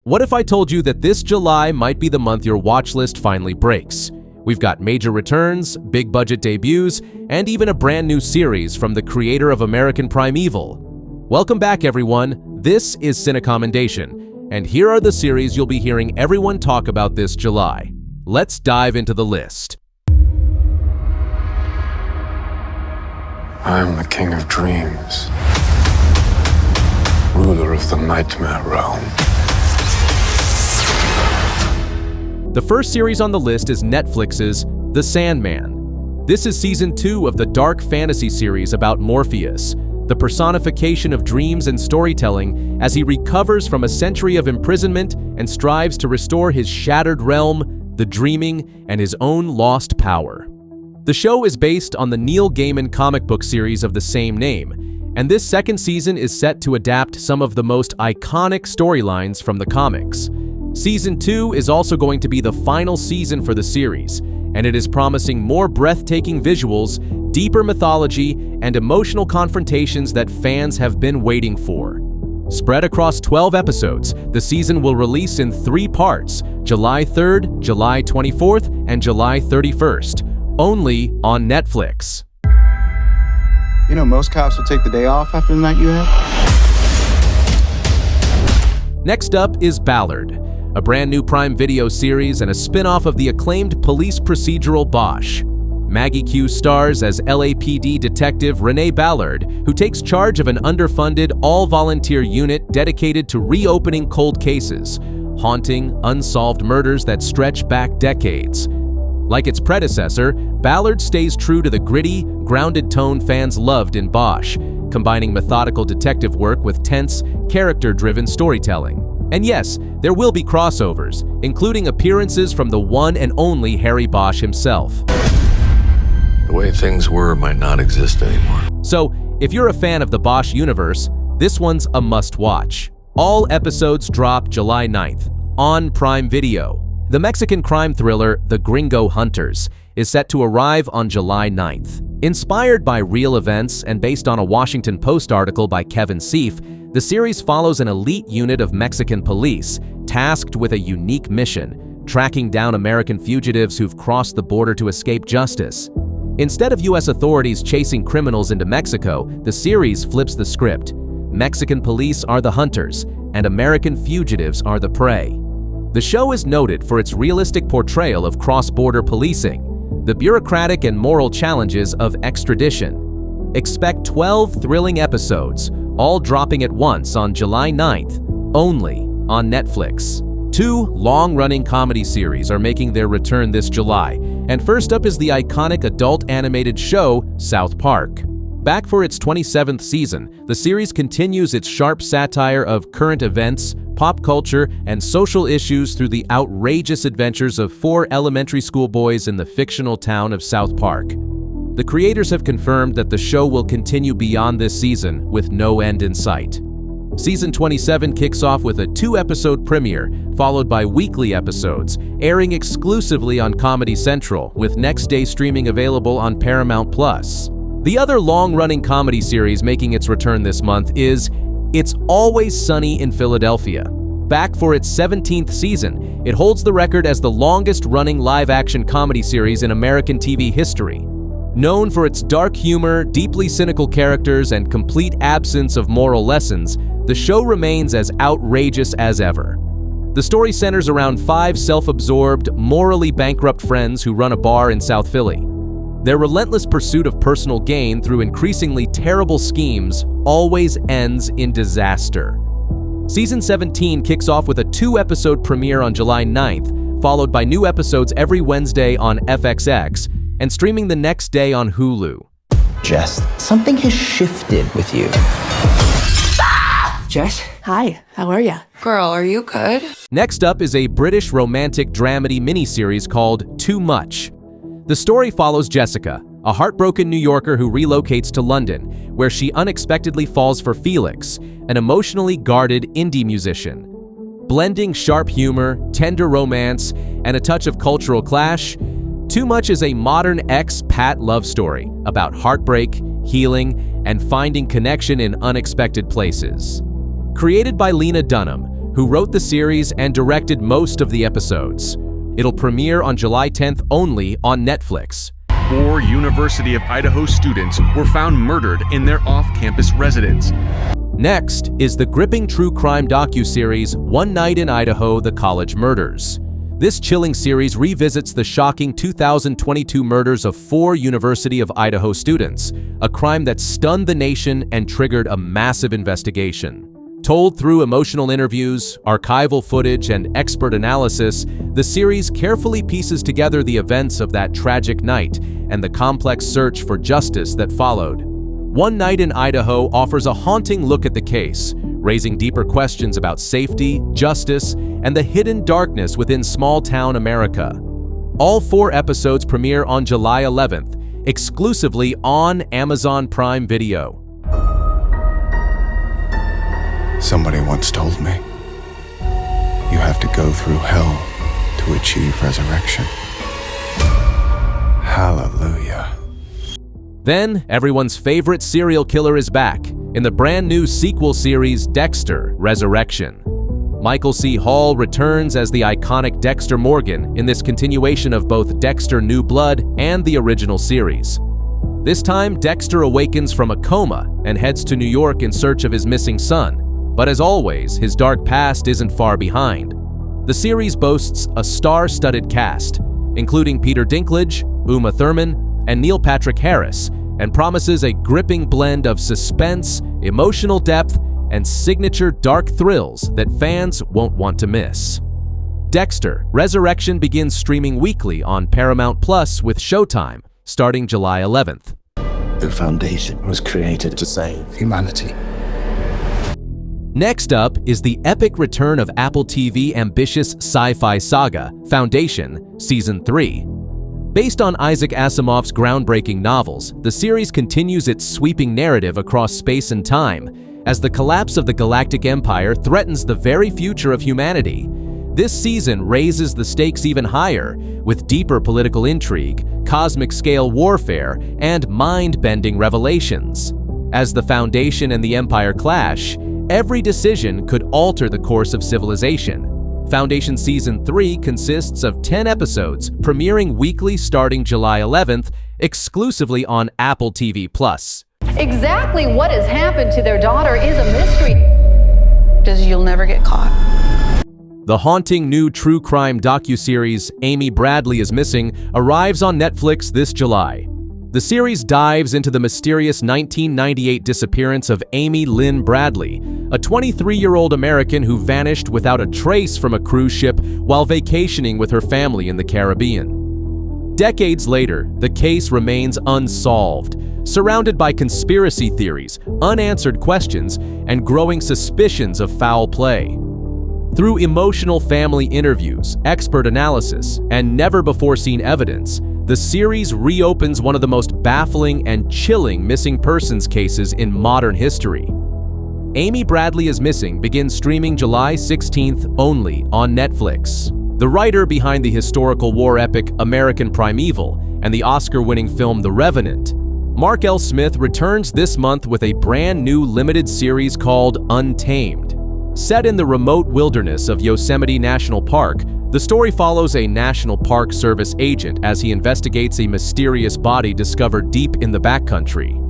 What if I told you that this July might be the month your watch list finally breaks? We've got major returns, big budget debuts, and even a brand new series from the creator of American Primeval. Welcome back, everyone. This is Cinecommendation, and here are the series you'll be hearing everyone talk about this July. Let's dive into the list. I am the king of dreams, ruler of the nightmare realm. The first series on the list is Netflix's The Sandman. This is season 2 of the dark fantasy series about Morpheus, the personification of dreams and storytelling as he recovers from a century of imprisonment and strives to restore his shattered realm, the dreaming, and his own lost power. The show is based on the Neil Gaiman comic book series of the same name, and this second season is set to adapt some of the most iconic storylines from the comics. Season 2 is also going to be the final season for the series, and it is promising more breathtaking visuals, deeper mythology, and emotional confrontations that fans have been waiting for. Spread across 12 episodes, the season will release in 3 parts, July 3rd, July 24th, and July 31st, only on Netflix. You know, most cops will take the day off after the night you had. Next up is Ballard, a brand new Prime Video series and a spin-off of the acclaimed police procedural Bosch. Maggie Q stars as LAPD detective Renee Ballard, who takes charge of an underfunded, all-volunteer unit dedicated to reopening cold cases, haunting, unsolved murders that stretch back decades. Like its predecessor, Ballard stays true to the gritty, grounded tone fans loved in Bosch, combining methodical detective work with tense, character-driven storytelling. And yes, there will be crossovers, including appearances from the one and only Harry Bosch himself. The way things were might not exist anymore. So, if you're a fan of the Bosch universe, this one's a must-watch. All episodes drop July 9th, on Prime Video. The Mexican crime thriller The Gringo Hunters is set to arrive on July 9th. Inspired by real events and based on a Washington Post article by Kevin Seif, the series follows an elite unit of Mexican police tasked with a unique mission, tracking down American fugitives who've crossed the border to escape justice. Instead of U.S. authorities chasing criminals into Mexico, the series flips the script. Mexican police are the hunters, and American fugitives are the prey. The show is noted for its realistic portrayal of cross-border policing, the bureaucratic and moral challenges of extradition. Expect 12 thrilling episodes, all dropping at once on July 9th, only on Netflix. 2 long-running comedy series are making their return this July, and first up is the iconic adult animated show South Park. Back for its 27th season, the series continues its sharp satire of current events, pop culture, and social issues through the outrageous adventures of 4 elementary school boys in the fictional town of South Park. The creators have confirmed that the show will continue beyond this season with no end in sight. Season 27 kicks off with a 2-episode premiere, followed by weekly episodes, airing exclusively on Comedy Central, with next-day streaming available on Paramount+. The other long-running comedy series making its return this month is It's Always Sunny in Philadelphia. Back for its 17th season, it holds the record as the longest-running live-action comedy series in American TV history. Known for its dark humor, deeply cynical characters, and complete absence of moral lessons, the show remains as outrageous as ever. The story centers around 5 self-absorbed, morally bankrupt friends who run a bar in South Philly. Their relentless pursuit of personal gain through increasingly terrible schemes always ends in disaster. Season 17 kicks off with a 2-episode premiere on July 9th, followed by new episodes every Wednesday on FXX, and streaming the next day on Hulu. Jess, something has shifted with you. Jess? Hi, how are ya? Girl, are you good? Next up is a British romantic dramedy miniseries called Too Much. The story follows Jessica, a heartbroken New Yorker who relocates to London, where she unexpectedly falls for Felix, an emotionally guarded indie musician. Blending sharp humor, tender romance, and a touch of cultural clash, Too Much is a modern expat love story about heartbreak, healing, and finding connection in unexpected places. Created by Lena Dunham, who wrote the series and directed most of the episodes. It'll premiere on July 10th only on Netflix. 4 University of Idaho students were found murdered in their off-campus residence. Next is the gripping true crime docuseries One Night in Idaho: The College Murders. This chilling series revisits the shocking 2022 murders of 4 University of Idaho students, a crime that stunned the nation and triggered a massive investigation. Told through emotional interviews, archival footage, and expert analysis, the series carefully pieces together the events of that tragic night and the complex search for justice that followed. One Night in Idaho offers a haunting look at the case, raising deeper questions about safety, justice, and the hidden darkness within small-town America. All 4 episodes premiere on July 11th, exclusively on Amazon Prime Video. Somebody once told me, you have to go through hell to achieve resurrection. Hallelujah. Then, everyone's favorite serial killer is back in the brand new sequel series Dexter: Resurrection. Michael C. Hall returns as the iconic Dexter Morgan in this continuation of both Dexter: New Blood and the original series. This time, Dexter awakens from a coma and heads to New York in search of his missing son. But as always, his dark past isn't far behind. The series boasts a star-studded cast, including Peter Dinklage, Uma Thurman, and Neil Patrick Harris, and promises a gripping blend of suspense, emotional depth, and signature dark thrills that fans won't want to miss. Dexter: Resurrection begins streaming weekly on Paramount Plus with Showtime, starting July 11th. The Foundation was created to save humanity. Next up is the epic return of Apple TV ambitious sci-fi saga, Foundation, Season 3. Based on Isaac Asimov's groundbreaking novels, the series continues its sweeping narrative across space and time, as the collapse of the Galactic Empire threatens the very future of humanity. This season raises the stakes even higher, with deeper political intrigue, cosmic-scale warfare, and mind-bending revelations. As the Foundation and the Empire clash, every decision could alter the course of civilization. Foundation Season 3 consists of 10 episodes, premiering weekly starting July 11th, exclusively on Apple TV+. Exactly what has happened to their daughter is a mystery. You'll never get caught. The haunting new true crime docuseries Amy Bradley is Missing arrives on Netflix this July. The series dives into the mysterious 1998 disappearance of Amy Lynn Bradley, a 23-year-old American who vanished without a trace from a cruise ship while vacationing with her family in the Caribbean. Decades later, the case remains unsolved, surrounded by conspiracy theories, unanswered questions, and growing suspicions of foul play. Through emotional family interviews, expert analysis, and never-before-seen evidence, the series reopens one of the most baffling and chilling missing persons cases in modern history. Amy Bradley is Missing begins streaming July 16th only on Netflix. The writer behind the historical war epic American Primeval and the Oscar-winning film The Revenant, Mark L. Smith returns this month with a brand new limited series called Untamed. Set in the remote wilderness of Yosemite National Park, the story follows a National Park Service agent as he investigates a mysterious body discovered deep in the backcountry.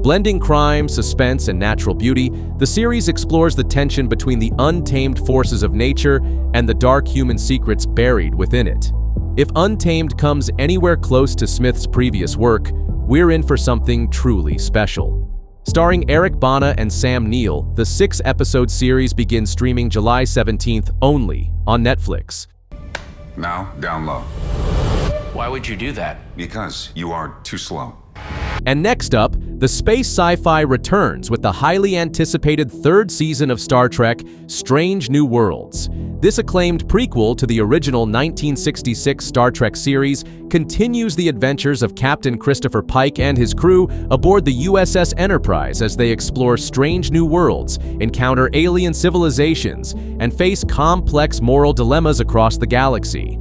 Blending crime, suspense, and natural beauty, the series explores the tension between the untamed forces of nature and the dark human secrets buried within it. If Untamed comes anywhere close to Smith's previous work, we're in for something truly special. Starring Eric Bana and Sam Neill, the 6-episode series begins streaming July 17th only on Netflix. Now, down low. Why would you do that? Because you are too slow. And next up, the space sci-fi returns with the highly anticipated 3rd season of Star Trek: Strange New Worlds. This acclaimed prequel to the original 1966 Star Trek series continues the adventures of Captain Christopher Pike and his crew aboard the USS Enterprise as they explore strange new worlds, encounter alien civilizations, and face complex moral dilemmas across the galaxy.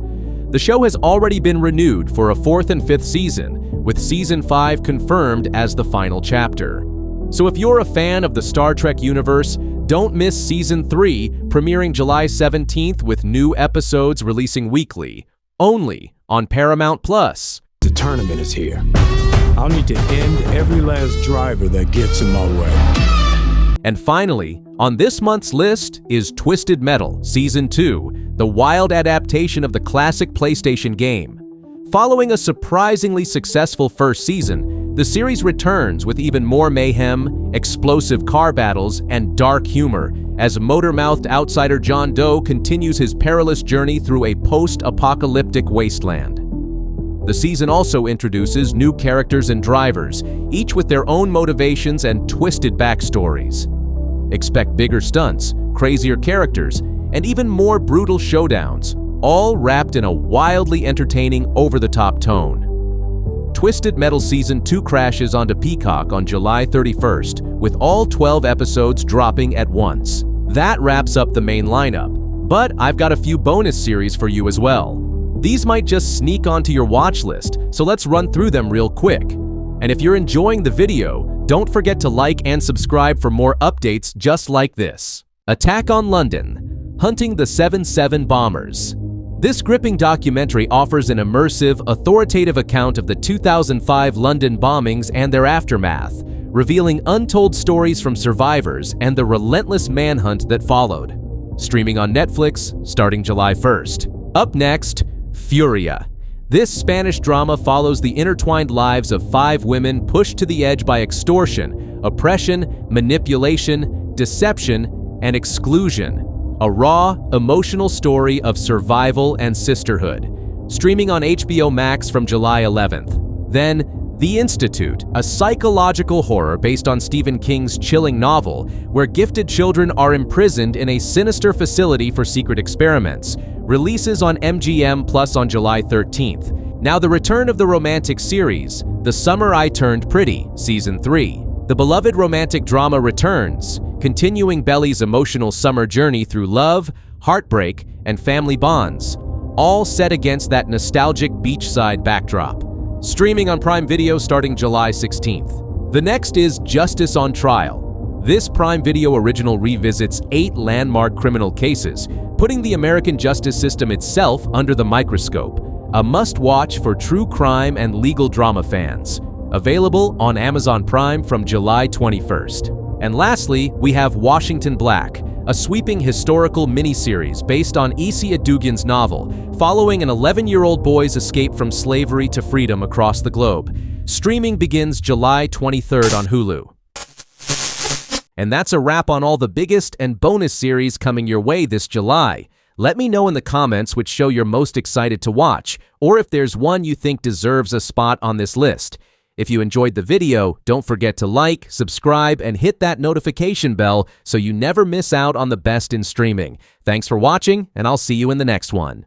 The show has already been renewed for a 4th and 5th season, with Season 5 confirmed as the final chapter. So if you're a fan of the Star Trek universe, Don't miss Season 3, premiering July 17th with new episodes releasing weekly, only on Paramount+. The tournament is here. I'll need to end every last driver that gets in my way. And finally, on this month's list is Twisted Metal Season 2, the wild adaptation of the classic PlayStation game. Following a surprisingly successful first season, the series returns with even more mayhem, explosive car battles, and dark humor as motor-mouthed outsider John Doe continues his perilous journey through a post-apocalyptic wasteland. The season also introduces new characters and drivers, each with their own motivations and twisted backstories. Expect bigger stunts, crazier characters, and even more brutal showdowns, all wrapped in a wildly entertaining, over-the-top tone. Twisted Metal Season 2 crashes onto Peacock on July 31st, with all 12 episodes dropping at once. That wraps up the main lineup, but I've got a few bonus series for you as well. These might just sneak onto your watch list, so let's run through them real quick. And if you're enjoying the video, don't forget to like and subscribe for more updates just like this. Attack on London: Hunting the 7/7 Bombers. This gripping documentary offers an immersive, authoritative account of the 2005 London bombings and their aftermath, revealing untold stories from survivors and the relentless manhunt that followed. Streaming on Netflix starting July 1st. Up next, Furia. This Spanish drama follows the intertwined lives of 5 women pushed to the edge by extortion, oppression, manipulation, deception, and exclusion. A raw, emotional story of survival and sisterhood. Streaming on HBO Max from July 11th. Then, The Institute, a psychological horror based on Stephen King's chilling novel, where gifted children are imprisoned in a sinister facility for secret experiments. Releases on MGM Plus on July 13th. Now the return of the romantic series, The Summer I Turned Pretty, Season 3. The beloved romantic drama returns, continuing Belly's emotional summer journey through love, heartbreak, and family bonds, all set against that nostalgic beachside backdrop. Streaming on Prime Video starting July 16th. The next is Justice on Trial. This Prime Video original revisits 8 landmark criminal cases, putting the American justice system itself under the microscope. A must-watch for true crime and legal drama fans. Available on Amazon Prime from July 21st. And lastly, we have Washington Black, a sweeping historical miniseries based on E.C. Adugin's novel, following an 11-year-old boy's escape from slavery to freedom across the globe. Streaming begins July 23rd on Hulu. And that's a wrap on all the biggest and bonus series coming your way this July. Let me know in the comments which show you're most excited to watch, or if there's one you think deserves a spot on this list. If you enjoyed the video, don't forget to like, subscribe, and hit that notification bell so you never miss out on the best in streaming. Thanks for watching, and I'll see you in the next one.